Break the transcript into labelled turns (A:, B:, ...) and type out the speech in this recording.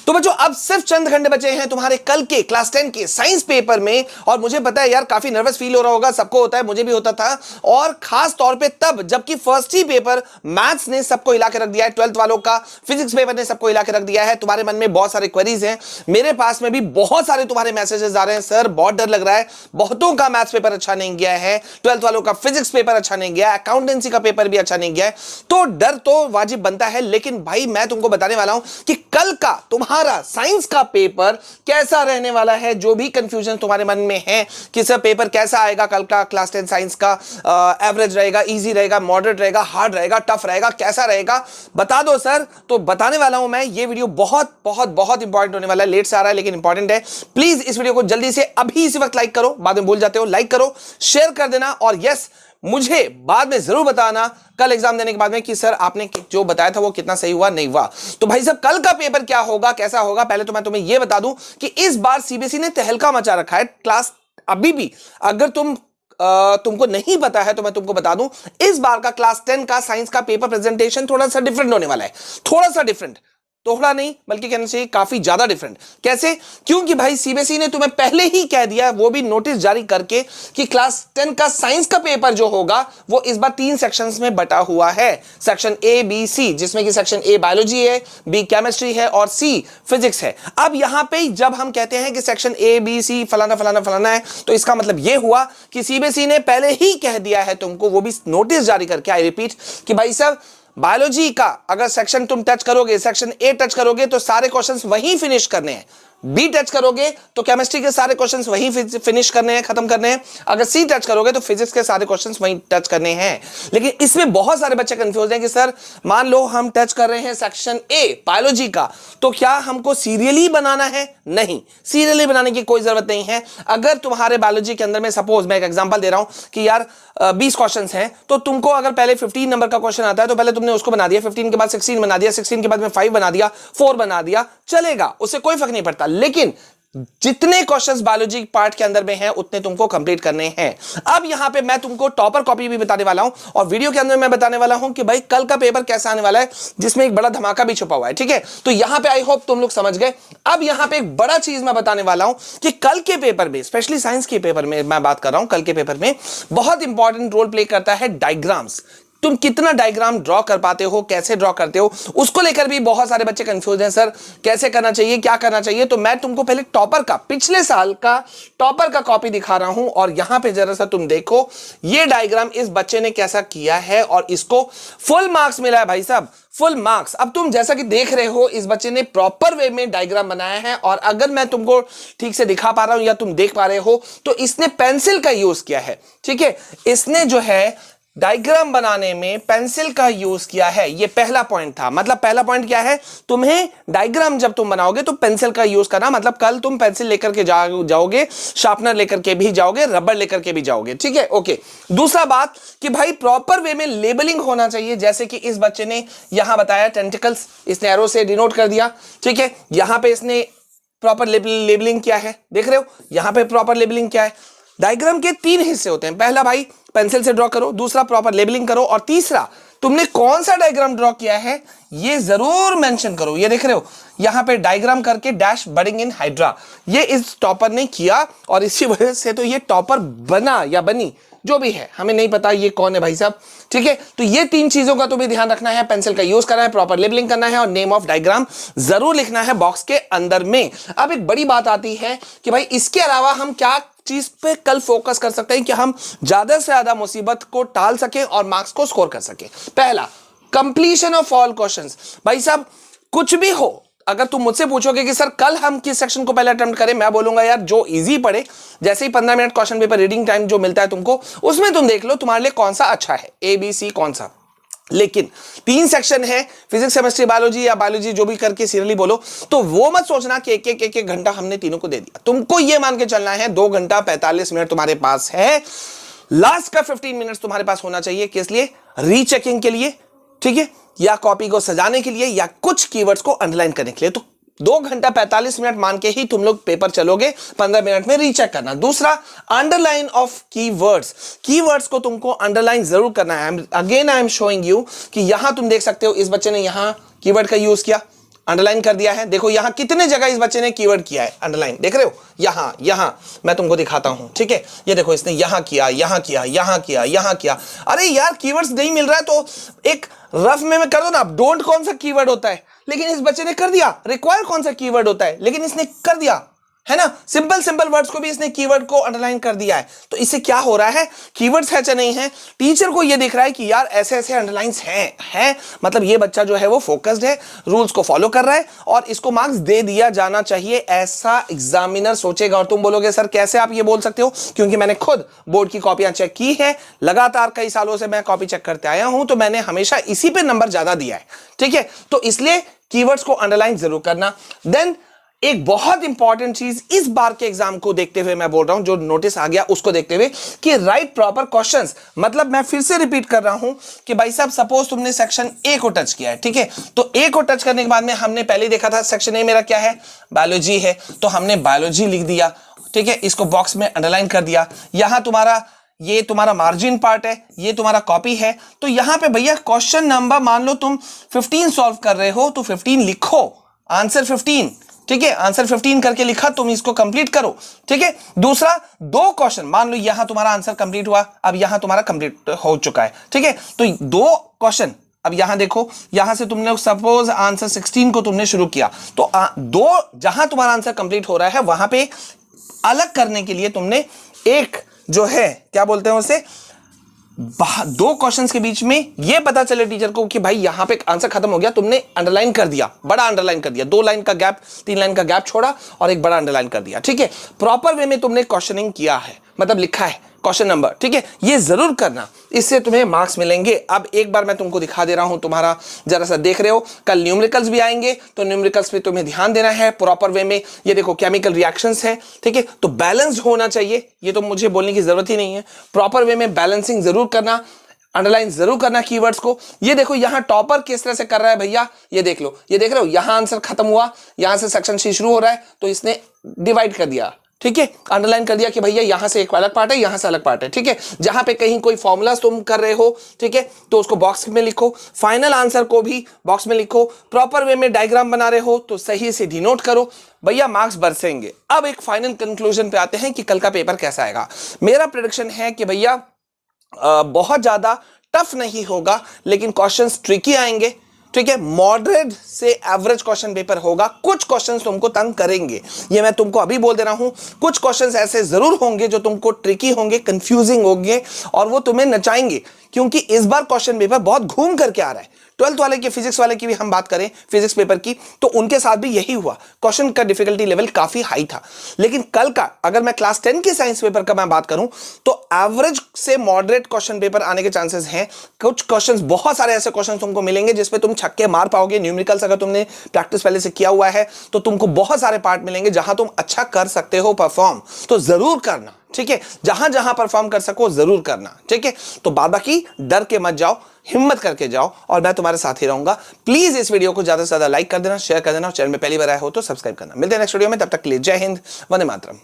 A: तो बच्चों अब सिर्फ चंद घंटे बचे हैं तुम्हारे कल के क्लास 10 के साइंस पेपर में, और मुझे पता है यार काफी नर्वस फील हो रहा होगा, सबको होता है, मुझे भी होता था, और खास तौर पे तब जबकि फर्स्ट ही पेपर मैथ्स ने सबको हिला के रख दिया है, 12th वालों का फिजिक्स पेपर ने सबको हिला के रख दिया है। तुम्हारे मन में बहुत सारे क्वेरीज हैं, मेरे पास में भी बहुत सारे तुम्हारे मैसेजेस आ रहे हैं, सर बहुत डर लग रहा है, बहुतों का मैथ्स पेपर अच्छा नहीं गया है, 12th वालों का फिजिक्स पेपर अच्छा नहीं गया, अकाउंटेंसी का पेपर भी अच्छा नहीं गया है, तो डर तो वाजिब बनता है। लेकिन भाई मैं तुमको बताने वाला हूं कि कल का तुम्हारा साइंस का पेपर कैसा रहने वाला है। जो भी कंफ्यूजन तुम्हारे मन में है कि सर पेपर कैसा आएगा कल का क्लास 10 साइंस का, एवरेज रहेगा, इजी रहेगा, मॉडरेट रहेगा, हार्ड रहेगा, टफ रहेगा, कैसा रहेगा बता दो सर। तो बताने वाला हूं मैं, ये वीडियो बहुत बहुत बहुत इंपॉर्टेंट होने वाला है, लेट से आ रहा है लेकिन इंपॉर्टेंट है। प्लीज इस वीडियो को जल्दी से अभी इसी वक्त लाइक करो, बाद में भूल जाते हो, लाइक करो, शेयर कर देना, और यस मुझे बाद में जरूर बताना कल एग्जाम देने के बाद में कि सर आपने जो बताया था वो कितना सही हुआ नहीं हुआ। तो भाई साहब कल का पेपर क्या होगा, कैसा होगा, पहले तो मैं तुम्हें यह बता दूं कि इस बार सीबीएसई ने तहलका मचा रखा है क्लास। अभी भी अगर तुमको नहीं पता है तो मैं तुमको बता दूं, इस बार का क्लास 10 का साइंस का पेपर प्रेजेंटेशन थोड़ा सा डिफरेंट होने वाला है। थोड़ा सा डिफरेंट, थोड़ा नहीं बल्कि कहना चाहिए काफी ज्यादा डिफरेंट। कैसे? क्योंकि भाई सीबीएसई ने तुम्हें पहले ही कह दिया, वो भी नोटिस जारी करके, कि क्लास 10 का साइंस का पेपर जो होगा वो इस बार 3 सेक्शंस में बटा हुआ है, सेक्शन ए बी सी, जिसमें कि सेक्शन ए बायोलॉजी है, बी केमिस्ट्री है और सी फिजिक्स है। अब यहां पे जब हम कहते हैं कि सेक्शन ए बी सी फलाना फलाना फलाना है, तो इसका मतलब यह हुआ कि सीबीएसई ने पहले ही कह दिया है तुमको, वो भी नोटिस जारी करके, आई रिपीट, कि भाई साहब बायोलॉजी का अगर सेक्शन तुम टच करोगे, सेक्शन ए टच करोगे तो सारे क्वेश्चंस वहीं फिनिश करने हैं, बी टच करोगे तो केमिस्ट्री के सारे क्वेश्चंस वहीं फिनिश करने हैं, खत्म करने हैं, अगर सी टच करोगे तो फिजिक्स के सारे क्वेश्चंस वहीं टच करने हैं। लेकिन इसमें बहुत सारे बच्चे कंफ्यूज हैं कि सर मान लो हम टच कर रहे हैं सेक्शन ए बायोलॉजी का, तो क्या हमको सीरियली बनाना है? नहीं, सीरियली बनाने की कोई जरूरत नहीं है। अगर तुम्हारे बायोलॉजी के अंदर में, सपोज मैं एक एग्जांपल दे रहा हूं कि यार 20 क्वेश्चंस हैं, तो तुमको अगर पहले 15 नंबर का क्वेश्चन आता है तो पहले तुमने उसको बना दिया, 15 के बाद 16 बना दिया, 16 के बाद में 5 बना दिया, 4 बना दिया, चलेगा, उससे कोई फर्क नहीं पड़ता। लेकिन जितने क्वेश्चंस बायोलॉजी पार्ट के अंदर में हैं उतने तुमको कंप्लीट करने हैं। अब यहां पे मैं तुमको टॉपर कॉपी भी बताने वाला हूं, और वीडियो के अंदर मैं बताने वाला हूं कि भाई कल का पेपर कैसा आने वाला है, जिसमें एक बड़ा धमाका भी छुपा हुआ है। ठीक है, तो यहां पे आई होप तुम लोग समझ गए। अब यहां पे एक बड़ा चीज मैं बताने वाला हूं कि कल के पेपर में, स्पेशली साइंस के पेपर में मैं बात कर रहा हूं, कल के पेपर में बहुत इंपॉर्टेंट रोल प्ले करता है डायग्राम्स। तुम कितना डायग्राम ड्रॉ कर पाते हो, कैसे ड्रॉ करते हो, उसको लेकर भी बहुत सारे बच्चे कंफ्यूज हैं, सर कैसे करना चाहिए, क्या करना चाहिए। तो मैं तुमको पहले टॉपर का, पिछले साल का टॉपर का कॉपी दिखा रहा हूं, और यहां पे जरा सा तुम देखो ये डायग्राम इस बच्चे ने कैसा किया है, और इसको फुल मार्क्स मिला है भाई साहब, फुल मार्क्स। अब तुम जैसा कि देख रहे हो इस बच्चे ने प्रॉपर वे में डायग्राम बनाया है, और अगर मैं तुमको ठीक से दिखा पा रहा हूं या तुम देख पा रहे हो तो इसने पेंसिल का यूज किया है। ठीक है, इसने जो है डायग्राम बनाने में पेंसिल का यूज किया है, ये पहला पॉइंट था। मतलब पहला पॉइंट क्या है, तुम्हें डायग्राम जब तुम बनाओगे तो पेंसिल का यूज करना, मतलब कल तुम पेंसिल लेकर के जाओगे, शार्पनर लेकर के भी जाओगे, रबर लेकर के भी जाओगे। ठीक है, ओके। दूसरा बात कि भाई प्रॉपर वे में लेबलिंग होना चाहिए, जैसे कि इस बच्चे ने यहां बताया टेंटिकल्स, इसने एरो से डिनोट कर दिया। ठीक है, यहां पे इसने प्रॉपर लेबलिंग किया है, देख रहे हो यहां पे प्रॉपर लेबलिंग क्या है। डायग्राम के 3 हिस्से होते हैं, पहला भाई पेंसिल से ड्रॉ करो, दूसरा प्रॉपर लेबलिंग करो, और तीसरा तुमने कौन सा डायग्राम ड्रॉ किया है ये जरूर मेंशन करो। ये देख रहे हो यहां पे डायग्राम करके डैश बडिंग इन हाइड्रा, ये इस टॉपर ने किया, और इसी वजह से तो ये टॉपर बना या बनी, जो भी है हमें नहीं पता ये कौन है भाई साहब। ठीक है, तो ये 3 चीजों का तुम्हें ध्यान रखना है, पेंसिल का यूज करना है, प्रॉपर लेबलिंग करना है, और नेम ऑफ डायग्राम जरूर लिखना है बॉक्स के अंदर में। अब एक बड़ी बात आती है कि भाई इसके अलावा हम क्या चीज पे कल फोकस कर सकते हैं कि हम ज्यादा से ज्यादा मुसीबत को टाल सके और मार्क्स को स्कोर कर सके। पहला, कंप्लीशन ऑफ ऑल क्वेश्चंस। भाई साहब कुछ भी हो, अगर तुम मुझसे पूछोगे कि सर कल हम किस सेक्शन को पहले अटेम्प्ट करें, मैं बोलूंगा यार जो इजी पड़े, जैसे ही 15 minute question paper reading time जो मिलता है तुमको, उसमें तुम देख लो तुम्हारे लिए कौन सा अच्छा है, ए बी सी कौन सा। लेकिन 3 सेक्शन है, फिजिक्स केमिस्ट्री बायोलॉजी, या बायोलॉजी जो भी करके सीरियली बोलो, तो वो मत सोचना कि एक घंटा हमने तीनों को दे दिया। तुमको ये मान के चलना है 2 घंटा 45 मिनट तुम्हारे पास है, लास्ट का 15 मिनट तुम्हारे पास होना चाहिए, किस लिए? रीचेकिंग के लिए। ठीक है, या कॉपी को सजाने के लिए, या कुछ कीवर्ड्स को अंडरलाइन करने के लिए। तो 2 घंटा 45 मिनट मान के ही तुम लोग पेपर चलोगे, 15 मिनट में रीचेक करना। दूसरा, अंडरलाइन ऑफ कीवर्ड्स, कीवर्ड्स को तुमको अंडरलाइन जरूर करना है। Again I am showing you कि यहां तुम देख सकते हो इस बच्चे ने यहां कीवर्ड का यूज किया, अंडरलाइन कर दिया है। देखो यहां कितने जगह इस बच्चे ने कीवर्ड किया है अंडरलाइन, देख रहे हो, यहां मैं तुमको दिखाता हूं, ठीक है। ये देखो इसने यहां किया, यहां किया, यहां किया, यहां किया। अरे यार कीवर्ड्स नहीं मिल रहा है तो एक रफ में कर दो ना। डोंट कौन सा कीवर्ड होता है, लेकिन इस बच्चे ने कर दिया। रिक्वायर कौन सा कीवर्ड होता है, लेकिन इसने कर दिया, है ना। सिंपल वर्ड्स को भी इसने कीवर्ड को अंडरलाइन कर दिया है। तो इससे क्या हो रहा है, कीवर्ड्स है या नहीं है, टीचर को ये दिख रहा है कि यार ऐसे ऐसे अंडरलाइंस हैं, मतलब ये बच्चा जो है वो फोकस्ड है, रूल्स को फॉलो कर रहा है और इसको मार्क्स दे दिया जाना चाहिए, ऐसा एग्जामिनर सोचेगा। और तुम बोलोगे सर कैसे आप ये बोल सकते हो, क्योंकि मैंने खुद बोर्ड की कॉपियां चेक की है, लगातार कई सालों से मैं कॉपी चेक करते आया हूं, तो मैंने हमेशा इसी पे नंबर ज्यादा दिया है, ठीक है। तो इसलिए कीवर्ड्स को अंडरलाइन जरूर करना। देन एक बहुत इंपॉर्टेंट चीज इस बार के एग्जाम को देखते हुए मैं बोल रहा हूं, जो नोटिस आ गया उसको देखते हुए, कि राइट प्रॉपर क्वेश्चंस। मतलब मैं फिर से रिपीट कर रहा हूं कि भाई साहब सपोज तुमने सेक्शन ए को टच किया है, ठीक है। तो ए को टच करने के बाद में हमने पहले देखा था सेक्शन ए मेरा क्या है, बायोलॉजी है, तो हमने बायोलॉजी लिख दिया, ठीक है। इसको बॉक्स में अंडरलाइन कर दिया। यहां ये तुम्हारा मार्जिन पार्ट है, ये तुम्हारा कॉपी है। तो यहां पे भैया क्वेश्चन नंबर मान लो तुम 15 सॉल्व कर रहे हो, तो 15 लिखो, आंसर 15, ठीक है। आंसर 15 करके लिखा, तुम इसको कंप्लीट करो, ठीक है। दूसरा, 2 क्वेश्चन मान लो यहां तुम्हारा आंसर कंप्लीट हुआ, अब यहां तुम्हारा कंप्लीट हो चुका है, ठीक है। तो 2 क्वेश्चन, अब यहां देखो, यहां से तुमने सपोज आंसर 16 को तुमने शुरू किया, तो 2 जहां तुम्हारा आंसर कंप्लीट हो रहा है वहां पे अलग करने के लिए तुमने एक जो है क्या बोलते हैं उसे, 2 क्वेश्चंस के बीच में ये पता चले टीचर को कि भाई यहां पे आंसर खत्म हो गया, तुमने अंडरलाइन कर दिया, बड़ा अंडरलाइन कर दिया, 2 लाइन का गैप, 3 लाइन का गैप छोड़ा और एक बड़ा अंडरलाइन कर दिया, ठीक है। प्रॉपर वे में तुमने क्वेश्चनिंग किया है, मतलब लिखा है क्वेश्चन नंबर, ठीक है। ये जरूर करना, इससे तुम्हें मार्क्स मिलेंगे। अब एक बार मैं तुमको दिखा दे रहा हूं, तुम्हारा जरा सा देख रहे हो, कल न्यूमेरिकल्स भी आएंगे, तो न्यूमेरिकल्स पे तुम्हें ध्यान देना है प्रॉपर वे में। ये देखो केमिकल रिएक्शंस है, ठीक है, तो बैलेंस्ड होना चाहिए, ये तो मुझे बोलने की जरूरत ही नहीं है। प्रॉपर वे में बैलेंसिंग जरूर करना, अंडरलाइन जरूर करना कीवर्ड्स को। ये देखो यहां टॉपर किस तरह से कर रहा है भैया, ये देख लो, ये देख रहे हो, यहां आंसर खत्म हुआ, यहां से सेक्शन सी शुरू हो रहा है, तो इसने डिवाइड कर दिया, ठीक है, अंडरलाइन कर दिया कि भैया यहां से एक अलग पार्ट है, यहां से अलग पार्ट है, ठीक है। जहां पे कहीं कोई फॉर्मूला तुम कर रहे हो, ठीक है, तो उसको बॉक्स में लिखो, फाइनल आंसर को भी बॉक्स में लिखो, प्रॉपर वे में डायग्राम बना रहे हो तो सही से डिनोट करो, भैया मार्क्स बरसेंगे। अब एक फाइनल कंक्लूजन पे आते हैं कि कल का पेपर कैसा आएगा। मेरा प्रेडिक्शन है कि भैया बहुत ज्यादा टफ नहीं होगा, लेकिन क्वेश्चंस ट्रिकी आएंगे, ठीक है। मॉडरेट से एवरेज क्वेश्चन पेपर होगा, कुछ क्वेश्चंस तुमको तंग करेंगे, ये मैं तुमको अभी बोल दे रहा हूं। कुछ क्वेश्चंस ऐसे जरूर होंगे जो तुमको ट्रिकी होंगे, कंफ्यूजिंग होंगे और वो तुम्हें नचाएंगे, क्योंकि इस बार क्वेश्चन पेपर बहुत घूम करके आ रहा है। 12th वाले की, फिजिक्स वाले की भी हम बात करें, फिजिक्स पेपर की, तो उनके साथ भी यही हुआ, क्वेश्चन का डिफिकल्टी लेवल काफी हाई था। लेकिन कल का अगर मैं क्लास 10 के साइंस पेपर का मैं बात करूं, तो एवरेज से मॉडरेट क्वेश्चन पेपर आने के चांसेस हैं। कुछ क्वेश्चंस, बहुत सारे ऐसे क्वेश्चन तुमको मिलेंगे जिसपे तुम छक्के मार पाओगे। न्यूमेरिकल्स अगर तुमने प्रैक्टिस पहले से किया हुआ है तो तुमको बहुत सारे पार्ट मिलेंगे जहां तुम अच्छा कर सकते हो परफॉर्म, तो जरूर करना, ठीक है। जहां जहां परफॉर्म कर सको जरूर करना, ठीक है। तो बाकी डर के मत जाओ, हिम्मत करके जाओ और मैं तुम्हारे साथ ही रहूंगा। प्लीज इस वीडियो को ज्यादा से ज्यादा लाइक कर देना, शेयर कर देना और चैनल में पहली बार आए हो तो सब्सक्राइब करना। मिलते हैं नेक्स्ट वीडियो में, तब तक के लिए जय हिंद, वंदे मातरम।